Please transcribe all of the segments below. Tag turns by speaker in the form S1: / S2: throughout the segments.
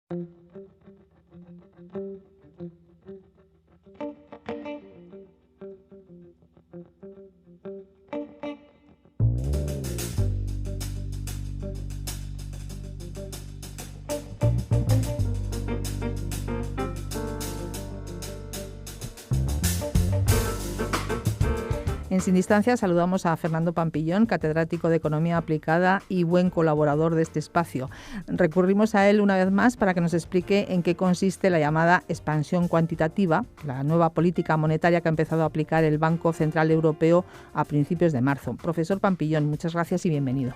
S1: En Sin Distancia saludamos a Fernando Pampillón, catedrático de Economía Aplicada y buen colaborador de este espacio. Recurrimos a él una vez más para que nos explique en qué consiste la llamada expansión cuantitativa, la nueva política monetaria que ha empezado a aplicar el Banco Central Europeo a principios de marzo. Profesor Pampillón, muchas gracias y bienvenido.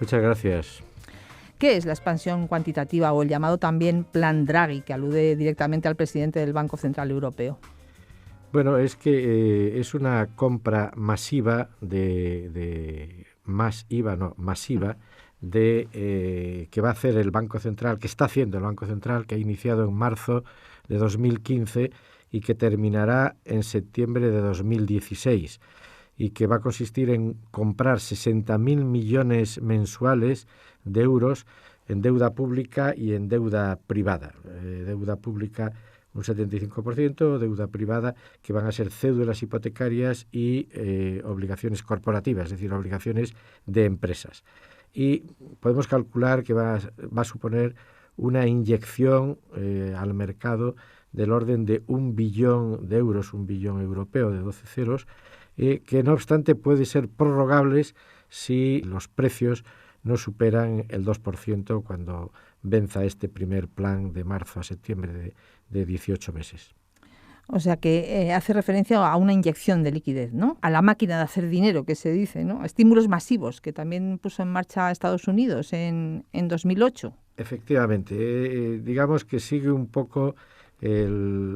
S2: Muchas gracias.
S1: ¿Qué es la expansión cuantitativa o el llamado también Plan Draghi, que alude directamente al presidente del Banco Central Europeo?
S2: Bueno, es que es una compra masiva que va a hacer el Banco Central, que está haciendo el Banco Central, que ha iniciado en marzo de 2015 y que terminará en septiembre de 2016 y que va a consistir en comprar 60.000 millones mensuales de euros en deuda pública y en deuda privada. Deuda pública un 75%, deuda privada, que van a ser cédulas hipotecarias y obligaciones corporativas, es decir, obligaciones de empresas. Y podemos calcular que va a suponer una inyección al mercado del orden de 1 billón de euros, 1 billón europeo de 12 ceros, que no obstante puede ser prorrogables si los precios no superan el 2% cuando venza este primer plan de marzo a septiembre de 18 meses.
S1: O sea que hace referencia a una inyección de liquidez, ¿no? A la máquina de hacer dinero, que se dice, ¿no? A estímulos masivos que también puso en marcha Estados Unidos en 2008.
S2: Efectivamente, digamos que sigue un poco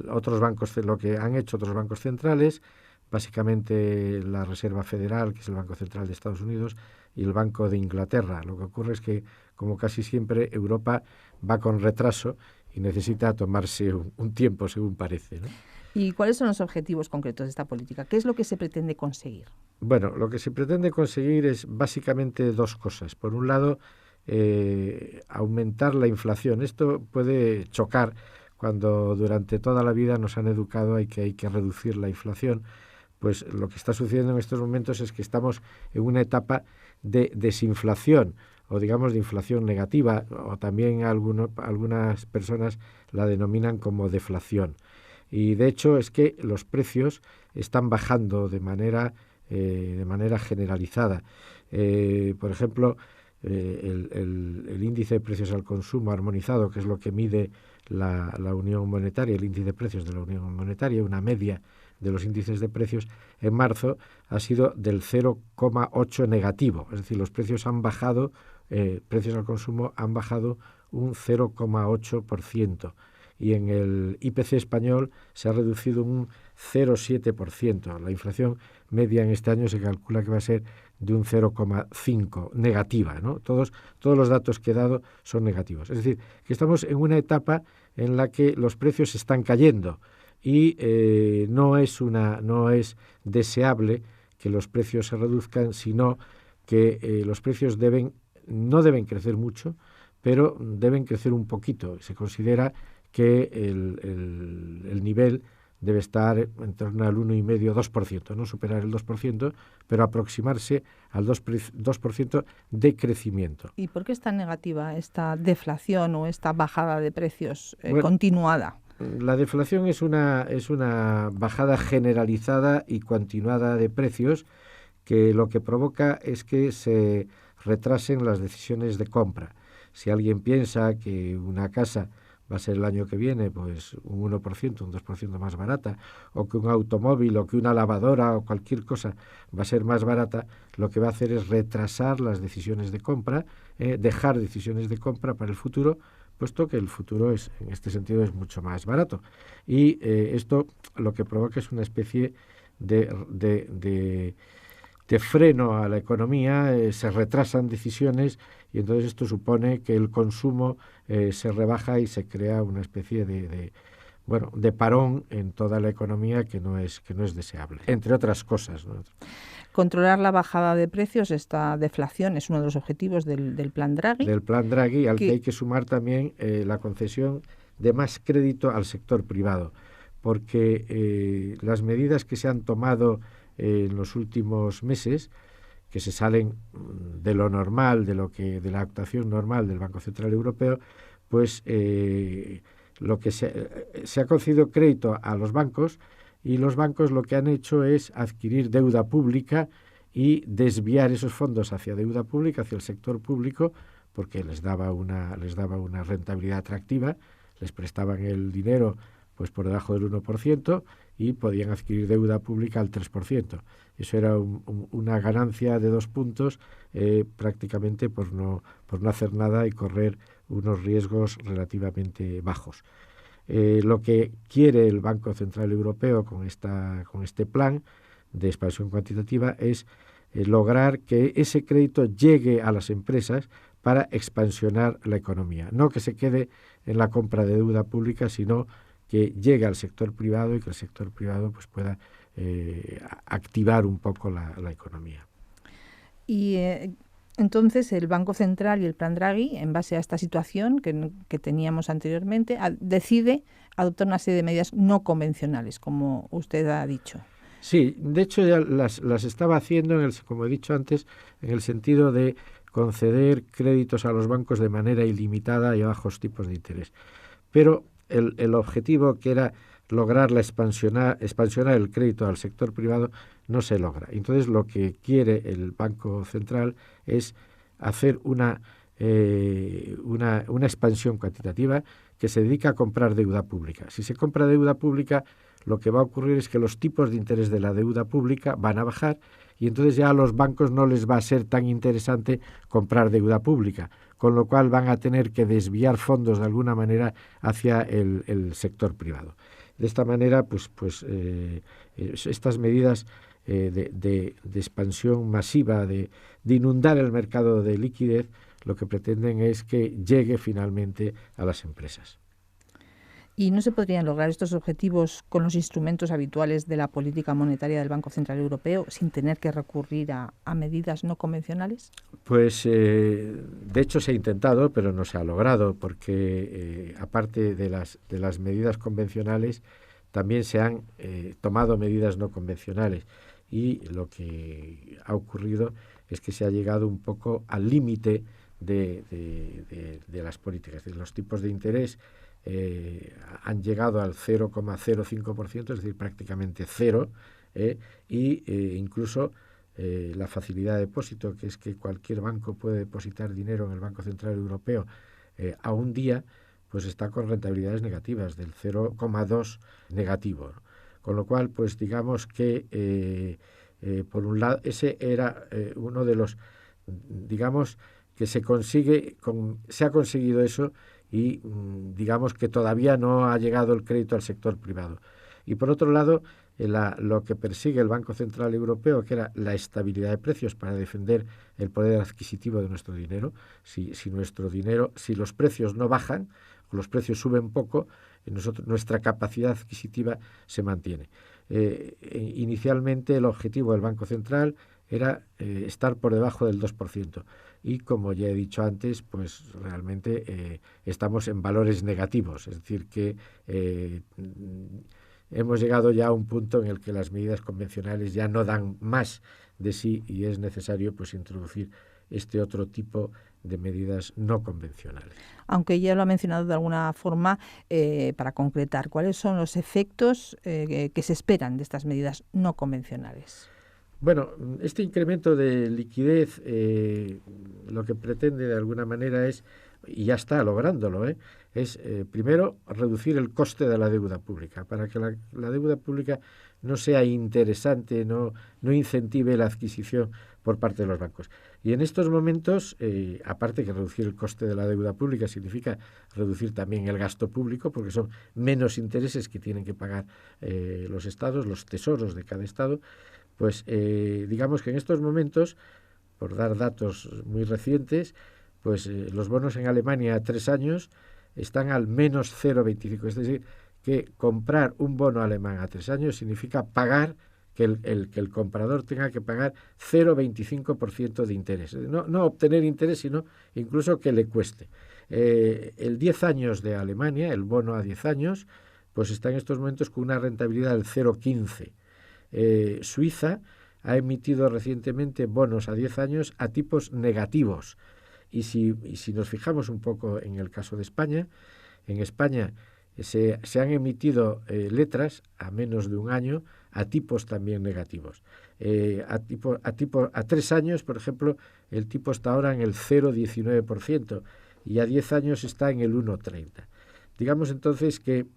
S2: otros bancos, lo que han hecho otros bancos centrales, básicamente la Reserva Federal, que es el Banco Central de Estados Unidos, y el Banco de Inglaterra. Lo que ocurre es que, como casi siempre, Europa va con retraso y necesita tomarse un tiempo, según parece, ¿no?
S1: ¿Y cuáles son los objetivos concretos de esta política? ¿Qué es lo que se pretende conseguir?
S2: Bueno, lo que se pretende conseguir es básicamente dos cosas. Por un lado, aumentar la inflación. Esto puede chocar cuando durante toda la vida nos han educado a que hay que reducir la inflación. Pues lo que está sucediendo en estos momentos es que estamos en una etapa de desinflación, o digamos de inflación negativa, o también algunas personas la denominan como deflación. Y de hecho es que los precios están bajando de manera generalizada. Por ejemplo, el índice de precios al consumo armonizado, que es lo que mide la Unión Monetaria, el índice de precios de la Unión Monetaria, una media de los índices de precios, en marzo ha sido del 0,8 negativo. Es decir, los precios han bajado, precios al consumo han bajado un 0,8%. Y en el IPC español se ha reducido un 0,7%. La inflación media en este año se calcula que va a ser de un 0,5 negativa, ¿no? Todos los datos que he dado son negativos. Es decir, que estamos en una etapa en la que los precios están cayendo y no es deseable que los precios se reduzcan, sino que los precios no deben crecer mucho, pero deben crecer un poquito. Se considera que el nivel debe estar en torno al 1,5-2%, no superar el 2%, pero aproximarse al 2% de crecimiento.
S1: ¿Y por qué es tan negativa esta deflación o esta bajada de precios continuada?
S2: La deflación es una bajada generalizada y continuada de precios que lo que provoca es que se retrasen las decisiones de compra. Si alguien piensa que una casa va a ser el año que viene pues un 1%, un 2% más barata, o que un automóvil o que una lavadora o cualquier cosa va a ser más barata, lo que va a hacer es retrasar las decisiones de compra, dejar decisiones de compra para el futuro, puesto que el futuro en este sentido es mucho más barato. Y esto lo que provoca es una especie de freno a la economía, se retrasan decisiones y entonces esto supone que el consumo se rebaja y se crea una especie de parón en toda la economía que no es deseable, entre otras cosas, ¿no?
S1: Controlar la bajada de precios, esta deflación, es uno de los objetivos del plan Draghi.
S2: Del plan Draghi, al que hay que sumar también la concesión de más crédito al sector privado, porque las medidas que se han tomado en los últimos meses, que se salen de lo normal, de la actuación normal del Banco Central Europeo, pues lo que se ha concedido crédito a los bancos, y los bancos lo que han hecho es adquirir deuda pública y desviar esos fondos hacia deuda pública, hacia el sector público, porque les daba una rentabilidad atractiva, les prestaban el dinero pues por debajo del 1% y podían adquirir deuda pública al 3%. Eso era una ganancia de 2 puntos prácticamente por no hacer nada y correr unos riesgos relativamente bajos. Lo que quiere el Banco Central Europeo con este plan de expansión cuantitativa es lograr que ese crédito llegue a las empresas para expansionar la economía. No que se quede en la compra de deuda pública, sino que llegue al sector privado y que el sector privado pues pueda activar un poco la economía.
S1: Y entonces el Banco Central y el plan Draghi, en base a esta situación que teníamos anteriormente, decide adoptar una serie de medidas no convencionales, como usted ha dicho.
S2: Sí, de hecho ya las estaba haciendo, como he dicho antes, en el sentido de conceder créditos a los bancos de manera ilimitada y a bajos tipos de interés. Pero el objetivo, que era lograr expansionar el crédito al sector privado, no se logra. Entonces lo que quiere el Banco Central es hacer una expansión cuantitativa que se dedica a comprar deuda pública. Si se compra deuda pública, lo que va a ocurrir es que los tipos de interés de la deuda pública van a bajar y entonces ya a los bancos no les va a ser tan interesante comprar deuda pública, con lo cual van a tener que desviar fondos de alguna manera hacia el sector privado. De esta manera, estas medidas de expansión masiva, de inundar el mercado de liquidez, lo que pretenden es que llegue finalmente a las empresas.
S1: ¿Y no se podrían lograr estos objetivos con los instrumentos habituales de la política monetaria del Banco Central Europeo sin tener que recurrir a medidas no convencionales?
S2: Pues de hecho se ha intentado, pero no se ha logrado, porque aparte de las medidas convencionales, también se han tomado medidas no convencionales. Y lo que ha ocurrido es que se ha llegado un poco al límite de las políticas. Es decir, los tipos de interés han llegado al 0,05%, es decir, prácticamente cero, incluso la facilidad de depósito, que es que cualquier banco puede depositar dinero en el Banco Central Europeo a un día, pues está con rentabilidades negativas, del 0,2 negativo, ¿no? Con lo cual, pues digamos que por un lado, ese era uno de los, digamos, que se ha conseguido eso, y digamos que todavía no ha llegado el crédito al sector privado. Y por otro lado, lo que persigue el Banco Central Europeo, que era la estabilidad de precios para defender el poder adquisitivo de nuestro dinero. Si los precios no bajan, o los precios suben poco, nuestra capacidad adquisitiva se mantiene. Inicialmente el objetivo del Banco Central era estar por debajo del 2%. Y como ya he dicho antes, pues realmente estamos en valores negativos, es decir, que hemos llegado ya a un punto en el que las medidas convencionales ya no dan más de sí y es necesario pues introducir este otro tipo de medidas no convencionales.
S1: Aunque ya lo ha mencionado de alguna forma, para concretar, ¿cuáles son los efectos que se esperan de estas medidas no convencionales?
S2: Bueno, este incremento de liquidez lo que pretende de alguna manera es, y ya está lográndolo, es primero reducir el coste de la deuda pública, para que la deuda pública no sea interesante, no incentive la adquisición por parte de los bancos. Y en estos momentos, aparte que reducir el coste de la deuda pública significa reducir también el gasto público, porque son menos intereses que tienen que pagar los estados, los tesoros de cada estado. Pues digamos que en estos momentos, por dar datos muy recientes, pues los bonos en Alemania a 3 años están al menos 0,25. Es decir, que comprar un bono alemán a 3 años significa pagar que el comprador tenga que pagar 0,25% de interés. No obtener interés, sino incluso que le cueste. El 10 años de Alemania, el bono a 10 años, pues está en estos momentos con una rentabilidad del 0,15. Suiza ha emitido recientemente bonos a 10 años a tipos negativos. Y si nos fijamos un poco en el caso de España, en España se han emitido letras a menos de un año a tipos también negativos. A 3 años, por ejemplo, el tipo está ahora en el 0,19% y a 10 años está en el 1,30%. Digamos entonces que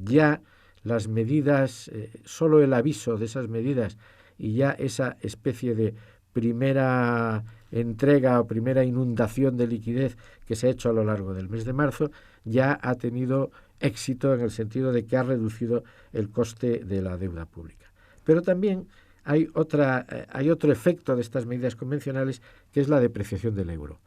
S2: ya las medidas, solo el aviso de esas medidas y ya esa especie de primera entrega o primera inundación de liquidez que se ha hecho a lo largo del mes de marzo ya ha tenido éxito en el sentido de que ha reducido el coste de la deuda pública. Pero también hay otro efecto de estas medidas convencionales, que es la depreciación del euro.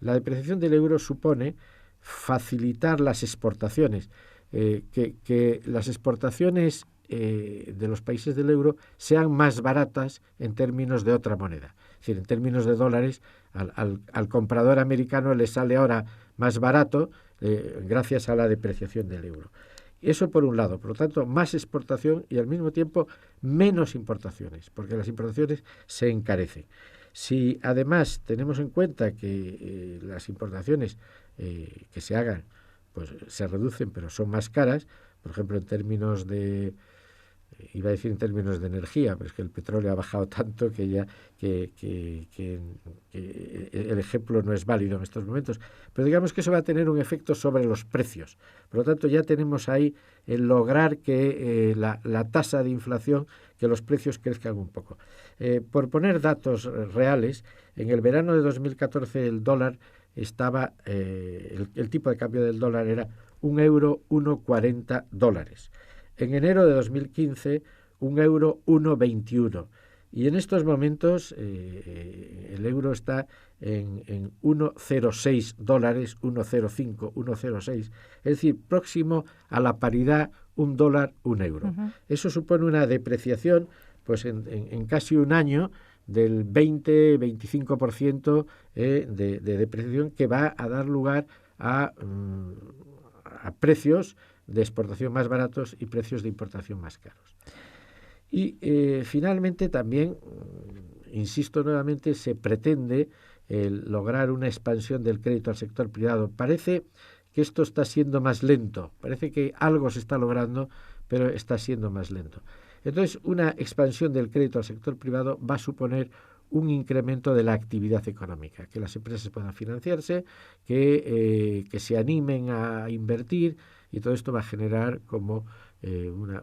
S2: La depreciación del euro supone facilitar las exportaciones, que las exportaciones de los países del euro sean más baratas en términos de otra moneda. Es decir, en términos de dólares, al comprador americano le sale ahora más barato gracias a la depreciación del euro. Eso por un lado. Por lo tanto, más exportación y al mismo tiempo menos importaciones, porque las importaciones se encarecen. Si además tenemos en cuenta que las importaciones que se hagan pues se reducen, pero son más caras, por ejemplo, en términos de, iba a decir en términos de energía, pero es que el petróleo ha bajado tanto que ya que el ejemplo no es válido en estos momentos. Pero digamos que eso va a tener un efecto sobre los precios. Por lo tanto, ya tenemos ahí el lograr que la tasa de inflación, que los precios crezcan un poco. Por poner datos reales, en el verano de 2014 el dólar estaba, el tipo de cambio del dólar era €1 $1,40. En enero de 2015, €1 1,21. Y en estos momentos el euro está en $1,06, $1,05, $1,06. Es decir, próximo a la paridad $1, €1. Uh-huh. Eso supone una depreciación pues en casi un año del 20-25% de depreciación, que va a dar lugar a precios de exportación más baratos y precios de importación más caros. Y finalmente también, insisto nuevamente, se pretende lograr una expansión del crédito al sector privado. Parece que esto está siendo más lento, parece que algo se está logrando, pero está siendo más lento. Entonces, una expansión del crédito al sector privado va a suponer un incremento de la actividad económica, que las empresas puedan financiarse, que se animen a invertir, y todo esto va a generar como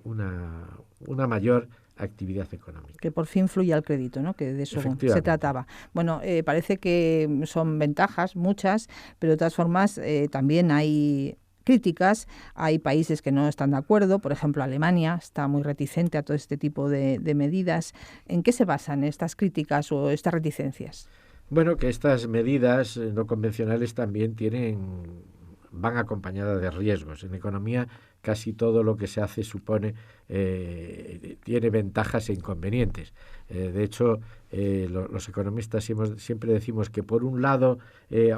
S2: una mayor actividad económica.
S1: Que por fin fluya el crédito, ¿no? Que de eso se trataba. Bueno, parece que son ventajas, muchas, pero de todas formas también hay críticas, hay países que no están de acuerdo, por ejemplo Alemania está muy reticente a todo este tipo de medidas. ¿En qué se basan estas críticas o estas reticencias?
S2: Bueno, que estas medidas no convencionales también van acompañadas de riesgos. En economía casi todo lo que se hace tiene ventajas e inconvenientes. De hecho, los economistas siempre decimos que por un lado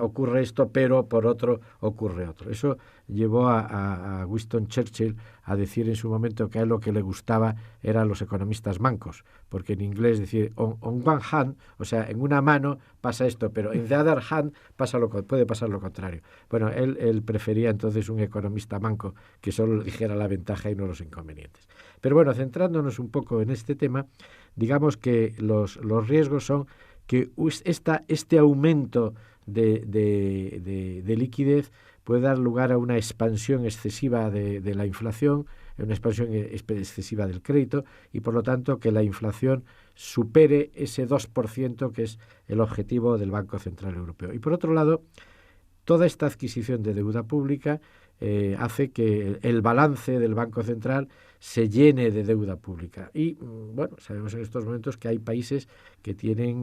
S2: ocurre esto, pero por otro ocurre otro. Eso llevó a Winston Churchill a decir en su momento que a él lo que le gustaba eran los economistas mancos, porque en inglés decir on one hand, o sea, en una mano pasa esto, pero in the other hand puede pasar lo contrario. Bueno, él prefería entonces un economista manco que solo dijera la ventaja y no los inconvenientes. Pero bueno, centrándonos un poco en este tema, digamos que los riesgos son que este aumento de liquidez puede dar lugar a una expansión excesiva de la inflación, una expansión excesiva del crédito, y por lo tanto que la inflación supere ese 2% que es el objetivo del Banco Central Europeo. Y por otro lado, toda esta adquisición de deuda pública hace que el balance del Banco Central se llene de deuda pública. Y bueno, sabemos en estos momentos que hay países que tienen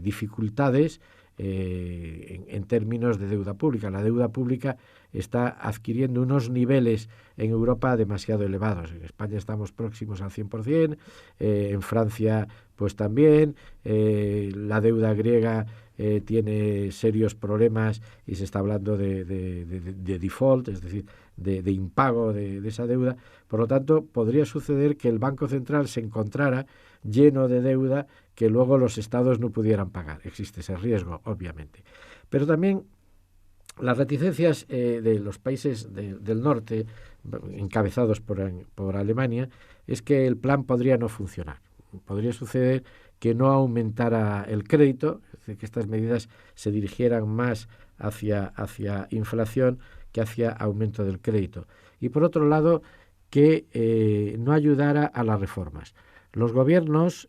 S2: dificultades en términos de deuda pública. La deuda pública está adquiriendo unos niveles en Europa demasiado elevados. En España estamos próximos al 100%, en Francia pues también, la deuda griega tiene serios problemas y se está hablando de default, es decir, de impago de esa deuda. Por lo tanto, podría suceder que el Banco Central se encontrara lleno de deuda que luego los estados no pudieran pagar. Existe ese riesgo, obviamente. Pero también las reticencias de los países del norte, encabezados por Alemania, es que el plan podría no funcionar. Podría suceder que no aumentara el crédito, es decir, que estas medidas se dirigieran más hacia inflación que hacia aumento del crédito. Y por otro lado, que no ayudara a las reformas. Los gobiernos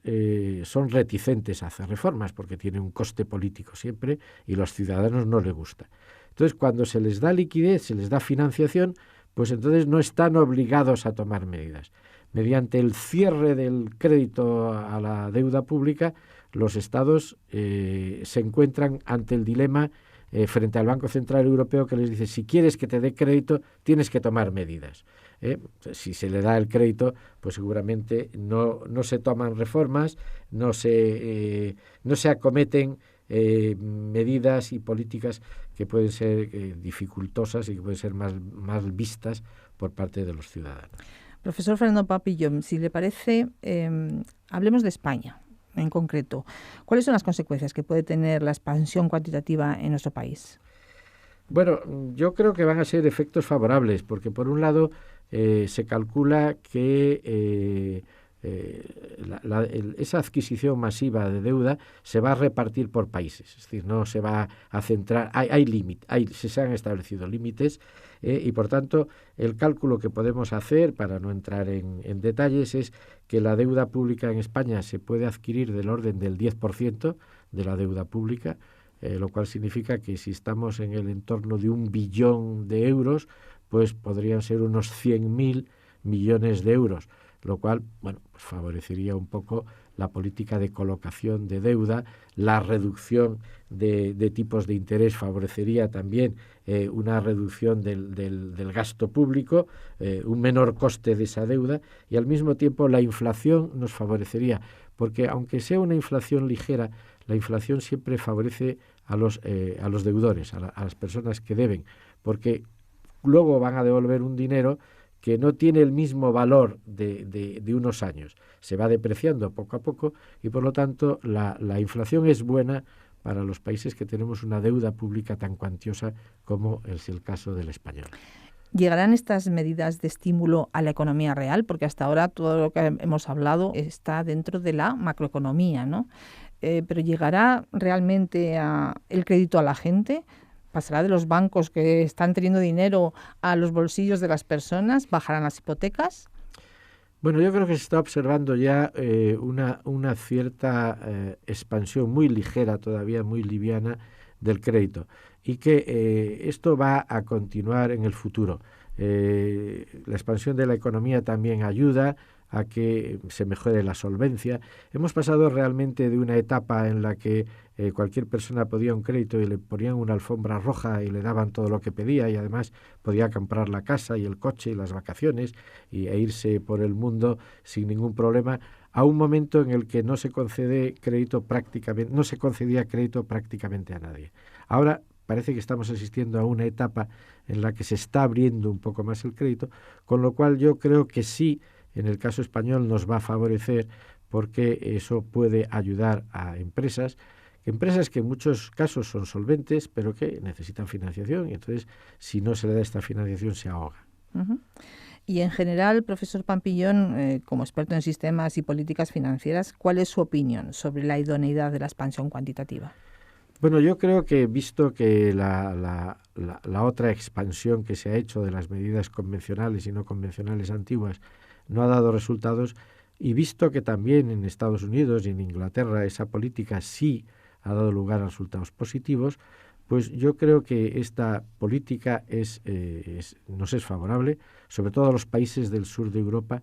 S2: son reticentes a hacer reformas porque tienen un coste político siempre y a los ciudadanos no les gusta. Entonces, cuando se les da liquidez, se les da financiación, pues entonces no están obligados a tomar medidas. Mediante el cierre del crédito a la deuda pública, los estados se encuentran ante el dilema frente al Banco Central Europeo, que les dice: si quieres que te dé crédito, tienes que tomar medidas. Si se le da el crédito, pues seguramente no se toman reformas, no se acometen medidas y políticas que pueden ser dificultosas y que pueden ser mal vistas por parte de los ciudadanos.
S1: Profesor Fernando Pampillón, si le parece, hablemos de España en concreto. ¿Cuáles son las consecuencias que puede tener la expansión cuantitativa en nuestro país?
S2: Bueno, yo creo que van a ser efectos favorables, porque por un lado se calcula que esa adquisición masiva de deuda se va a repartir por países, es decir, no se va a centrar, se han establecido límites y por tanto el cálculo que podemos hacer, para no entrar en detalles, es que la deuda pública en España se puede adquirir del orden del 10% de la deuda pública, lo cual significa que si estamos en el entorno de 1 billón de euros, pues podrían ser unos 100.000 millones de euros, lo cual, bueno, pues favorecería un poco la política de colocación de deuda. La reducción de tipos de interés favorecería también una reducción del gasto público, un menor coste de esa deuda, y al mismo tiempo la inflación nos favorecería, porque aunque sea una inflación ligera, la inflación siempre favorece a los deudores, a las personas que deben, porque luego van a devolver un dinero que no tiene el mismo valor de unos años. Se va depreciando poco a poco y, por lo tanto, la inflación es buena para los países que tenemos una deuda pública tan cuantiosa como es el caso del español.
S1: ¿Llegarán estas medidas de estímulo a la economía real? Porque hasta ahora todo lo que hemos hablado está dentro de la macroeconomía, ¿no? Pero ¿llegará realmente el crédito a la gente? ¿Pasará de los bancos que están teniendo dinero a los bolsillos de las personas? ¿Bajarán las hipotecas?
S2: Bueno, yo creo que se está observando ya una cierta expansión muy ligera, todavía muy liviana, del crédito, y que esto va a continuar en el futuro. La expansión de la economía también ayuda a que se mejore la solvencia. Hemos pasado realmente de una etapa en la que cualquier persona podía un crédito y le ponían una alfombra roja y le daban todo lo que pedía, y además podía comprar la casa y el coche y las vacaciones e irse por el mundo sin ningún problema, a un momento en el que no se concedía crédito prácticamente a nadie. Ahora parece que estamos asistiendo a una etapa en la que se está abriendo un poco más el crédito, con lo cual yo creo que sí, en el caso español nos va a favorecer, porque eso puede ayudar a empresas que en muchos casos son solventes, pero que necesitan financiación, y entonces si no se le da esta financiación se ahoga.
S1: Uh-huh. Y en general, profesor Pampillón, como experto en sistemas y políticas financieras, ¿cuál es su opinión sobre la idoneidad de la expansión cuantitativa?
S2: Bueno, yo creo que, visto que la otra expansión que se ha hecho de las medidas convencionales y no convencionales antiguas no ha dado resultados, y visto que también en Estados Unidos y en Inglaterra esa política sí ha dado lugar a resultados positivos, pues yo creo que esta política nos es favorable, sobre todo a los países del sur de Europa,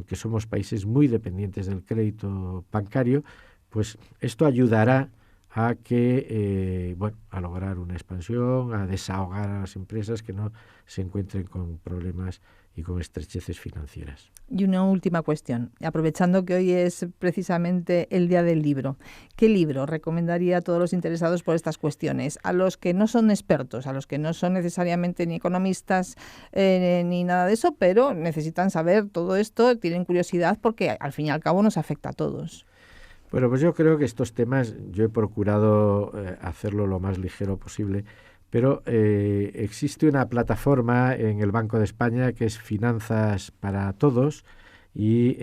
S2: que somos países muy dependientes del crédito bancario. Pues esto ayudará a que a lograr una expansión, a desahogar a las empresas que no se encuentren con problemas y con estrecheces financieras.
S1: Y una última cuestión, aprovechando que hoy es precisamente el Día del Libro, ¿qué libro recomendaría a todos los interesados por estas cuestiones? A los que no son expertos, a los que no son necesariamente ni economistas ni nada de eso, pero necesitan saber todo esto, tienen curiosidad porque al fin y al cabo nos afecta a todos.
S2: Bueno, pues yo creo que estos temas yo he procurado hacerlo lo más ligero posible, pero existe una plataforma en el Banco de España que es Finanzas para Todos y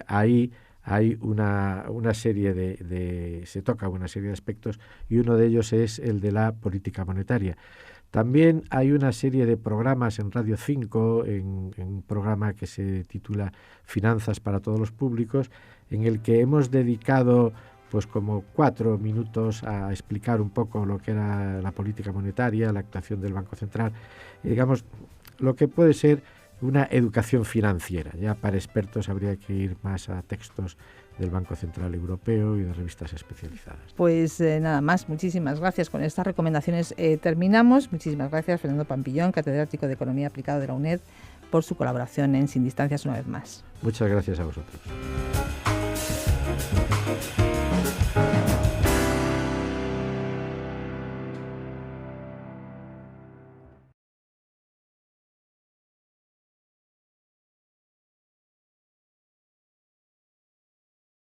S2: ahí hay una serie se toca una serie de aspectos y uno de ellos es el de la política monetaria. También hay una serie de programas en Radio 5, en un programa que se titula Finanzas para todos los públicos, en el que hemos dedicado pues como 4 minutos a explicar un poco lo que era la política monetaria, la actuación del Banco Central, y digamos lo que puede ser una educación financiera. Ya para expertos habría que ir más a textos del Banco Central Europeo y de revistas especializadas.
S1: Pues nada más, muchísimas gracias. Con estas recomendaciones terminamos. Muchísimas gracias, Fernando Pampillón, catedrático de Economía Aplicada de la UNED, por su colaboración en Sin Distancias una vez más.
S2: Muchas gracias a vosotros.